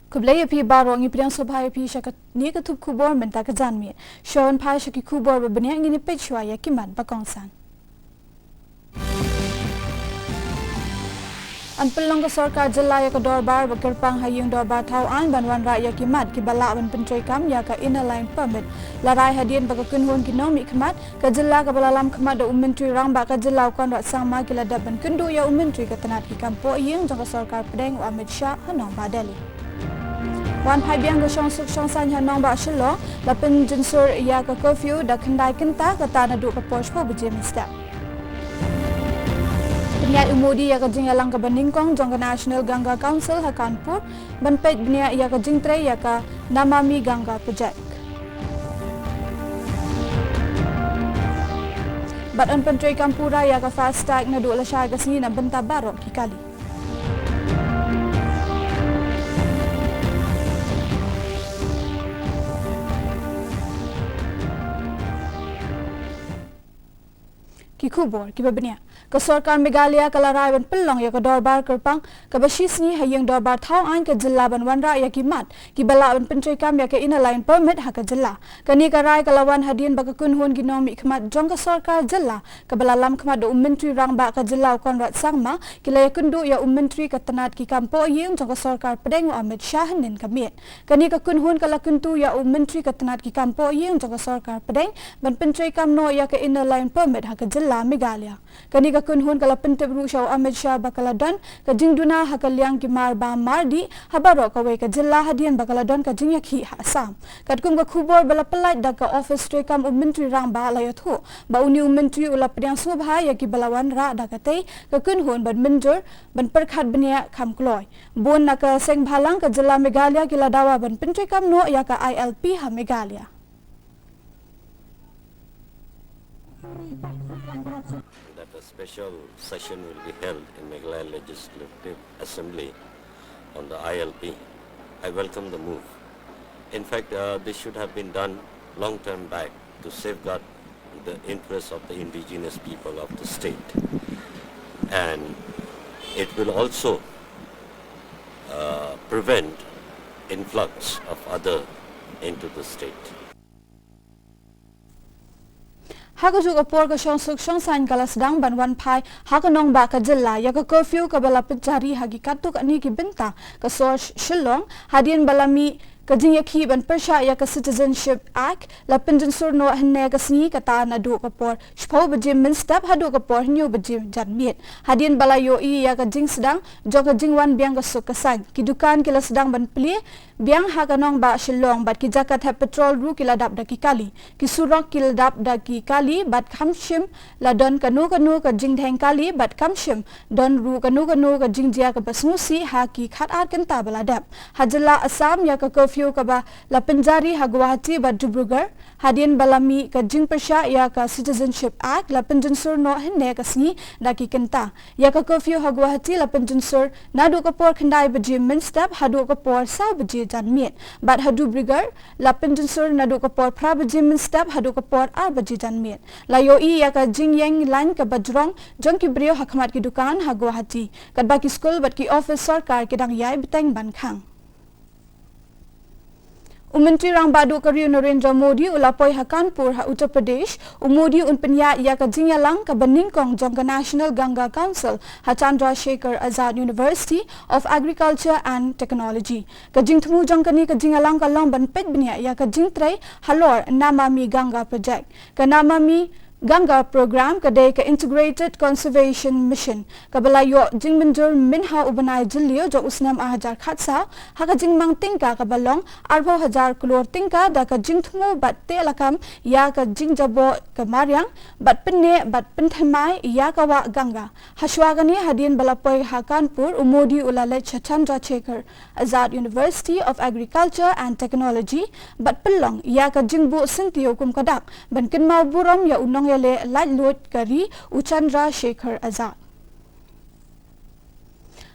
Kublaya pi barong ipiang sobhaya pi syakat ni ketup kubor menta kejanmi. Shawan pai syaki kubor bebenyak ngini pechwa ya kiman bakongsan. Anpelong ke sorkar jela ya ke dorbar bekerpang hayung dorbar tauan banwan raya kimat kibala ban pentrai kam ya ke inner line permit. Larai hadian baka kunhun kinomi kemat ke jela ke balalam kemat da umentri rang baka jela kon rat sama kila daban kendu ya umentri ke tenat ki kampo yung jang ke sorkar pedeng Amit Shah hanong badali. Wan pai biang ke syong san hanong ba Shillong lapin jinsur ya ke curfew da kendai kenta ke tanah duk ke posh po bejim step. Penyat umudi ya ke jingyalang ke Beningkong jong ke National Ganga Council ha Kanpur ban pej bnia ya ke jingtre ya ke Namami Ganga project. Bat on pentrai Kampura ya ke fast tag na duk lasyai ke sini na benta barok ki kali. Ki kubor ki babnya ke sorkar Meghalaya ke larai ban pelong ya ke dorbar kerpang ke basis ni hayang dorbar thau an ke jilla ban wanra ya ki mat ki bala ban pentrai kam ya ke inner line permit ha ke jilla kani ke rai ke lawan hadian baka kunhun ginomi khmat jong ke sorkar jilla ke bala lam khmat do menteri rang ba ke jilla kon rat sangma ki la kundu ya menteri ke tenat ki kampo yung jong ke sorkar pedeng Amit Shah nin kamit kani ke kunhun ke la kuntu ya menteri ke tenat ki kampo yung jong ke sorkar pedeng ban pentrai kam no ya ke inner line permit ha ke jilla Meghalaya kani ka kunhun kala pentep ru shaw Amit Shah bakala don ka jingduna hakaliang ki mar ba mardi habaro ka we ka jilla hadian bakala don ka jingyakhi ha Assam katkum ka khubor bala pelait da ka office trekam menteri rang ba la yathu ba uni menteri ula pediang subha ya ki balawan ra da ka tei ka kunhun ban minjur ban perkhat benia kham kloi bon na ka seng bhalang ka jilla Meghalaya ki ladawa ban penteri kam no ya ka ILP ha Meghalaya. That a special session will be held in Meghalaya Legislative Assembly on the ILP. I welcome the move. In fact, this should have been done long time back to safeguard the interests of the indigenous people of the state. And it will also prevent influx of other into the state. Haka juga por ke syong san kala sedang ban wan pai haka nong ba ka jilla ya ka curfew ka bala pecari hagi katuk ani ki benta ka so Shillong hadian balami ka jingyakhi ban persha ya ka Citizenship Act la pinjin sur no hne ka sni ka ta na du ka por shpo bejim min step hadu ka por nyu bejim janmiet hadian bala yo I ya ka jing sedang jo ka jingwan biang ka suk ka san ki dukan kila sedang ban pli biang haka nong ba Shillong bat ki jakat ha petrol ru kila dap da ki kali ki surok kila dap da ki kali bat khamshim la don kanu ka jing dheng kali bat khamshim don ru kanu ka jing jia ka basmusi ha ki khat at kan ta bala dap hajala Assam ya ka curfew ka ba la penjari ha Guwahati bat Dibrugarh hadian balami ka jing persha ya ka Citizenship Act la penjin sur no hne ka sni da ki kenta ya ka curfew ha Guwahati la penjin sur nadu ka por khandai bejim min step hadu ka por sa beji janmiet bat hadu Dibrugarh la penjin sur nadu ka por pra bejim min step hadu ka por ar beji janmiet la yo I ya ka jing yang line ka bajrong jong ki brio hakmat ki dukan ha Guwahati kat ba ki school bat ki office sarkar ki dang yai beteng ban khang. Menteri rang badu Karya Narendra Modi ulapoi ha Kanpur ha Uttar Pradesh umudi un penya ya ka jingyalang ka Beningkong jong ka National Ganga Council ha Chandrasekhar Azad University of Agriculture and Technology ka jingthmu jong kani ka jingyalang ka long ban pet benya ya ka jingtrai halor Namami Ganga project ka Namami Ganga program kadai ka Integrated Conservation Mission kabala yo jingmenjur minha ubanai jilio jo usnam 1000 khatsa haka jingmang tingka kabalong 4000 klor tingka da ka jingthmu bat te lakam ya ka jingjabo ka maryang bat penne bat penthmai ya ka wa ganga hashwagani hadin balapoi ha Kanpur umodi ulale Chandrasekhar Azad University of Agriculture and Technology bat pelong ya ka jingbu sintio kum kadak ban kinmau buram ya unong yale light load kari Chandrasekhar Azad.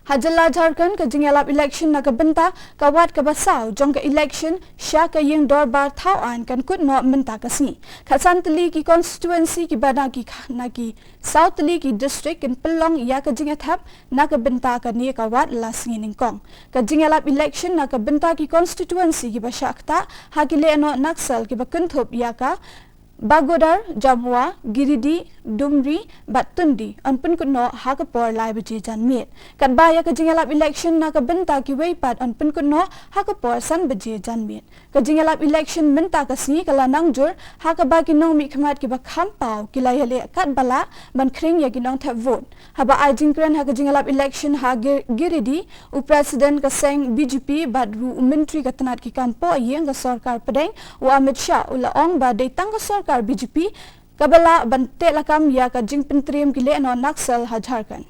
Hajala Jharkhand ka jingalap election na kabenta kawat kabasaw jong ka election sya ka yeng dorbar thauan kan kut no menta kasi. Khasan tali ki constituency ki bana ki na ki South tali ki district in Pelong ya ka jingathap na kabenta ka ni kawat lasngi ningkong. Ka jingalap election na kabenta ki constituency ki basyakta hagile ano naksal ki bakunthop ya ka Bagodar, Jamwa, Giridi, Dumri, Batundi, on Punkuno, Hakapor, Libaji, Janmit. Kadbaya Kajingalap election na kabenta ki waypat on Punkuno, Hakapor, Sanbaji, Janmit. Kajingalap election menta kasi kalanang jur, Hakaba kinong mikmat ki bakampaw, kilayali katbala, ban kring ya kinong tap vote. Haba ajingkran Hakajingalap election ha Giridi, u President kaseng BGP, badru umentri katanat ki kampo yang ka sorkar pedeng, u Amit Shah, u laong ba datang ka sorkar BJP kabala bante lakam ya ka jing pentrim kile no naksal ha Jharkhand.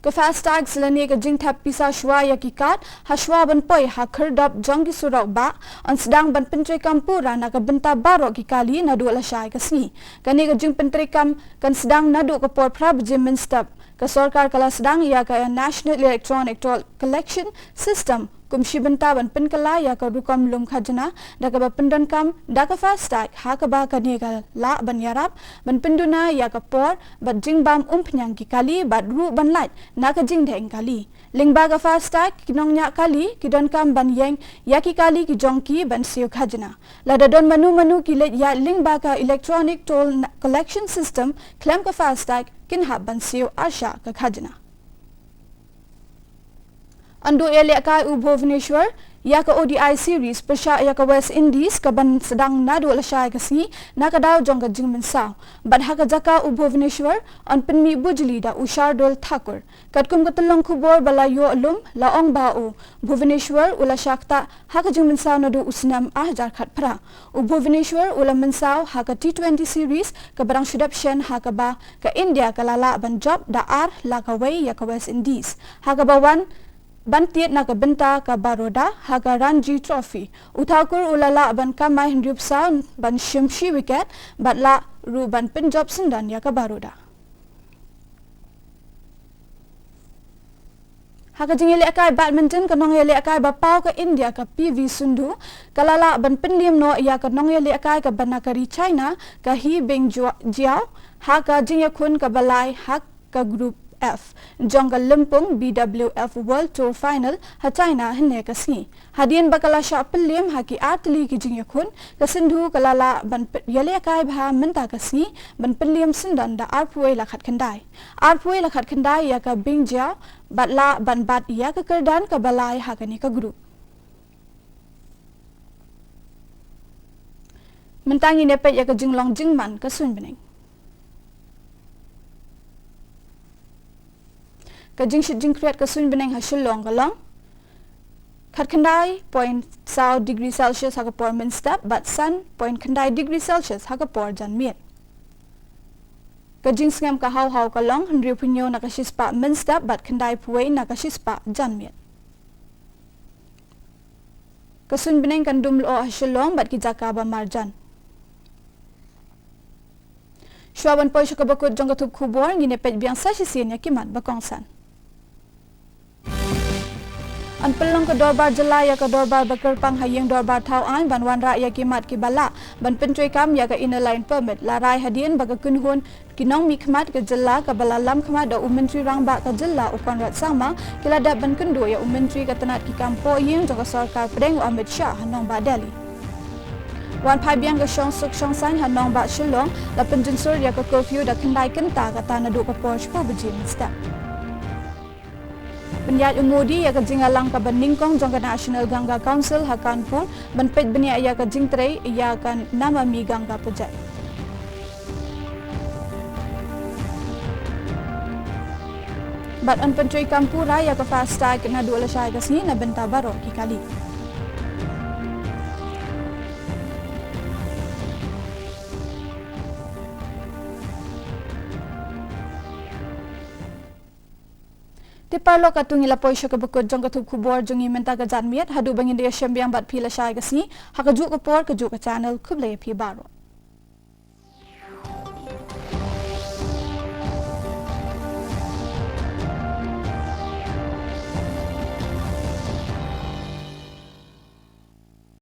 Ka fastag selani ka jing tap pisa shwa ya ki kat ha shwa ban poi ha khardap jong ki surau ba on sedang ban pentri kampura na ka benta baro ki kali na du la shai ka si kani ka jing pentri kam kan sedang na du ka por prab jim step ka sarkar kala sedang ya ka National Electronic Toll Collection System kumshi benta ban penkala ya ka rukam lum khajana da ka pendan kam da ka fastag ha ka ba ka ni ka la ban yarap ban penduna ya ka por bat jing bam pnyang ki kali bat ru ban lait na ka jing dheng kali lingba ka fastag kinong nya kali kidon kam ban yeng ya ki kali ki jongki ban siu khajana la da don manu ki let ya lingba ka Electronic Toll Collection System klem ka fastag kin hab ban siu asha ka khajana Ando ele ka u Bhubaneswar ya ka ODI series persya ya ka West Indies ka ban sedang nadu la syai ka si na ka daw jong ka jingmen saw ban ha ka jaka u Bhubaneswar on penmi bujli da u Shardul Thakur katkum ka telong khubor bala yo alum la ong ba u Bhubaneswar ula shakta ha ka jingmen saw nadu usnam ahjar khat pra u Bhubaneswar ula mensaw ha ka T20 series ka barang shudap shen ha ka ba ka India ka lala ban job da ar la ka wei ya ka West Indies ha ka ba wan Bantiet na kabenta ka Baroda haga Ranji Trophy. Uthakur ulala ban kamay hendriup sa ban shimshi wicket batla ru ban Punjab sendan ya ka Baroda. Haga jingile akai badminton ka nongele akai bapau ka India ka PV Sindhu kalala ban penlim no ya ka nongele akai ka banakari China ka He Bing Jiao haga jingya kun ka balai hak ka group F jonggal lempung BWF World Tour Final ha China henne kasi hadien bakala sha pelim haki atli ki jingyakun ka Sindhu kalala ban yale kai bha menta kasi ban pelim sindan da arpuai lakhat khandai ya ka Bingjia batla ban bat ya ka kerdan ka balai ha kani ka group mentangi nepet ya ka jinglong jingman ka sun beneng Kajing shijing kreat kasun beneng ha Shillong kalong khat khandai 0.7 degree Celsius ha ka por min step but sun 0.khandai degree Celsius ha ka por jan miet Kajing ngam ka haw kalong hendri punyo na ka shispa min step but khandai puwei na ka shispa jan miet Kasun beneng kan dumlo ha Shillong but ki jaka ba marjan Shwaban poy shakabakut jong katup khubor ngine pej biang sa shisin ya kimat bakongsan An pelong ke dorbar jela ya ke dorbar bekerpang hayeng dorbar tauan ban wan ra ya kimat ki bala ban pentui kam ya ke inner line permit larai hadien baga kunhun kinong mikmat ke jela ke bala lam khmat da umentri rang ba ke jela ukon rat sama kila da ban kendo ya umentri ke tenat ki kampo yeng jong sarkar pedeng Amit Shah hanong ba Delhi Wan pai biang ke shong suk shong san hanong ba Shillong la penjensur ya ke curfew da kendai kenta ka tanah du ke Porsche po bejin step Penyat umudi ya ka jingalang ka baningkong jong ka National Ganga Council ha Kanpur banpet benia ya ka jingtrei ya kan nama mi ganga project. Bat an pentui Kampura ya ka fastag na dua syai ka sini na benta baro ki kali. Ti parlo katung ila poisyo ka bekut jong katup kubor jong imenta ka janmiet hadu bangin dia syambiang bat pila syai kasi hakaju ka por kaju ka channel kublay pi baro.